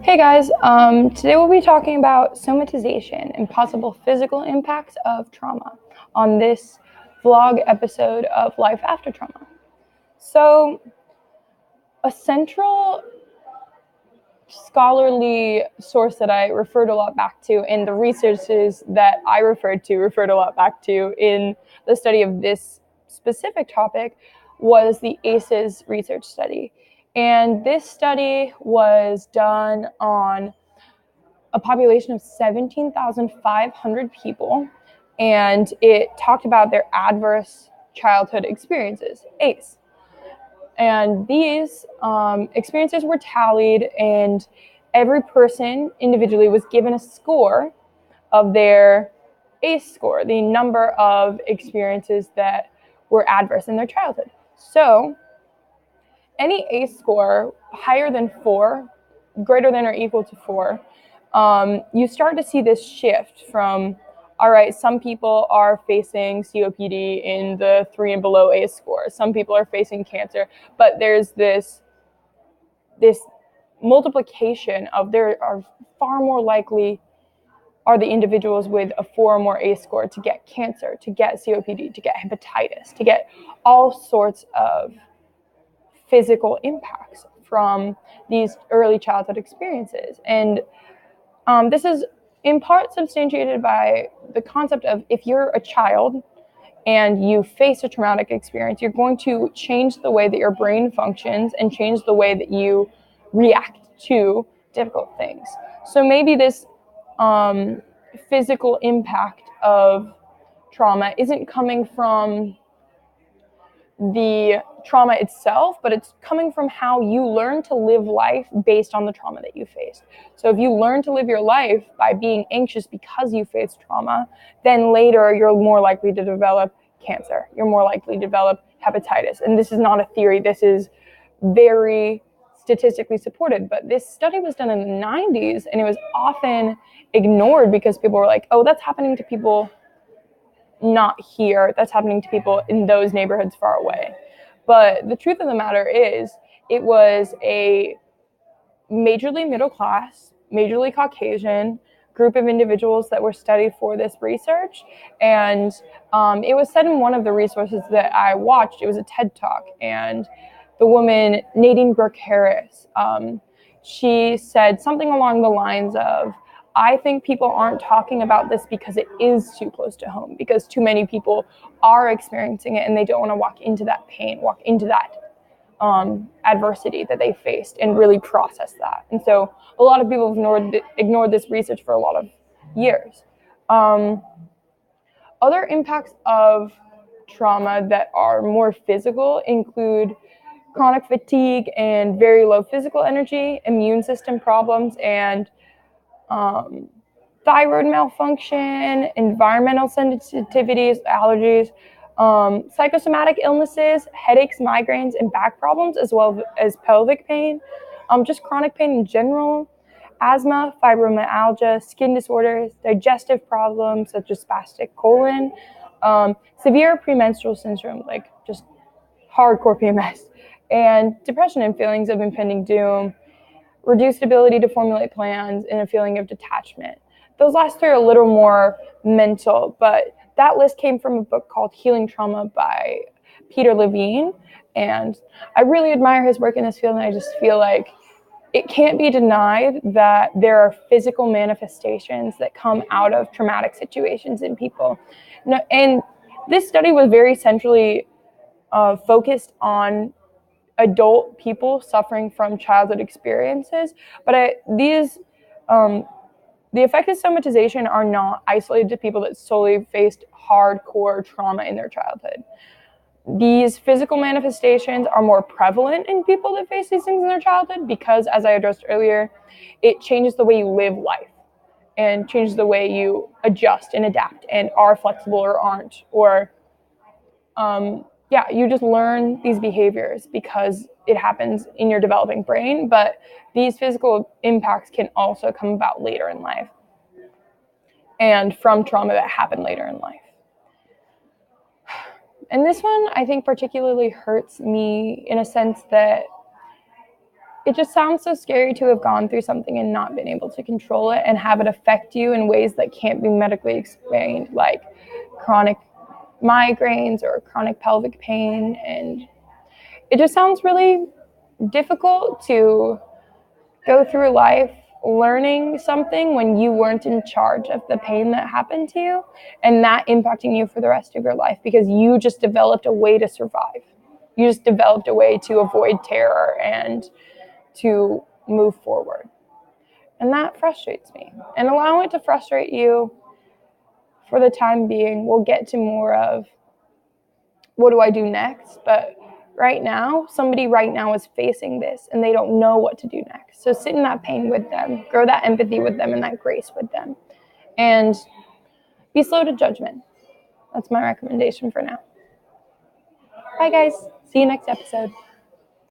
Hey guys, today we'll be talking about somatization and possible physical impacts of trauma on this vlog episode of Life After Trauma. So, a central scholarly source that I referred a lot back to, and the researches that I referred a lot back to in the study of this specific topic, was the ACEs research study. And this study was done on a population of 17,500 people, and it talked about their adverse childhood experiences, ACE. And these experiences were tallied, and every person individually was given a score of their ACE score, the number of experiences that were adverse in their childhood. So any ACE score higher than 4, greater than or equal to 4, you start to see this shift from, all right, some people are facing COPD in the 3 and below ACE score. Some people are facing cancer, but there's this multiplication of there are far more likely are the individuals with a 4 or more ACE score to get cancer, to get COPD, to get hepatitis, to get all sorts of physical impacts from these early childhood experiences. And this is in part substantiated by the concept of, if you're a child and you face a traumatic experience, you're going to change the way that your brain functions and change the way that you react to difficult things. So maybe this physical impact of trauma isn't coming from the trauma itself, but it's coming from how you learn to live life based on the trauma that you faced. So if you learn to live your life by being anxious because you faced trauma, then later you're more likely to develop cancer. You're more likely to develop hepatitis. And this is not a theory. This is very statistically supported. But this study was done in the 90s, and it was often ignored because people were like, oh, that's happening to people not here, that's happening to people in those neighborhoods far away. But the truth of the matter is, it was a majorly middle class, majorly Caucasian group of individuals that were studied for this research. And it was said in one of the resources that I watched, it was a TED Talk, and the woman, Nadine Brooke Harris, she said something along the lines of, I think people aren't talking about this because it is too close to home, because too many people are experiencing it and they don't want to walk into that pain, walk into that adversity that they faced and really process that. And so a lot of people have ignored this research for a lot of years. Other impacts of trauma that are more physical include chronic fatigue and very low physical energy, immune system problems, and thyroid malfunction, environmental sensitivities, allergies, psychosomatic illnesses, headaches, migraines, and back problems, as well as pelvic pain, just chronic pain in general, asthma, fibromyalgia, skin disorders, digestive problems such as spastic colon, severe premenstrual syndrome, like just hardcore PMS, and depression and feelings of impending doom, reduced ability to formulate plans, and a feeling of detachment. Those last three are a little more mental, but that list came from a book called Healing Trauma by Peter Levine, and I really admire his work in this field, and I just feel like it can't be denied that there are physical manifestations that come out of traumatic situations in people. And this study was very centrally focused on adult people suffering from childhood experiences, but the effects of somatization are not isolated to people that solely faced hardcore trauma in their childhood. These physical manifestations are more prevalent in people that face these things in their childhood because, as I addressed earlier, it changes the way you live life and changes the way you adjust and adapt and are flexible or aren't, or you just learn these behaviors because it happens in your developing brain, but these physical impacts can also come about later in life and from trauma that happened later in life. And this one, I think, particularly hurts me in a sense that it just sounds so scary to have gone through something and not been able to control it and have it affect you in ways that can't be medically explained, like chronic migraines or chronic pelvic pain. And it just sounds really difficult to go through life learning something when you weren't in charge of the pain that happened to you, and that impacting you for the rest of your life because you just developed a way to survive. You just developed a way to avoid terror and to move forward. And that frustrates me. And allow it to frustrate you for the time being. We'll get to more of what do I do next, but right now, somebody right now is facing this and they don't know what to do next. So sit in that pain with them, grow that empathy with them and that grace with them, and be slow to judgment. That's my recommendation for now. Bye, guys. See you next episode.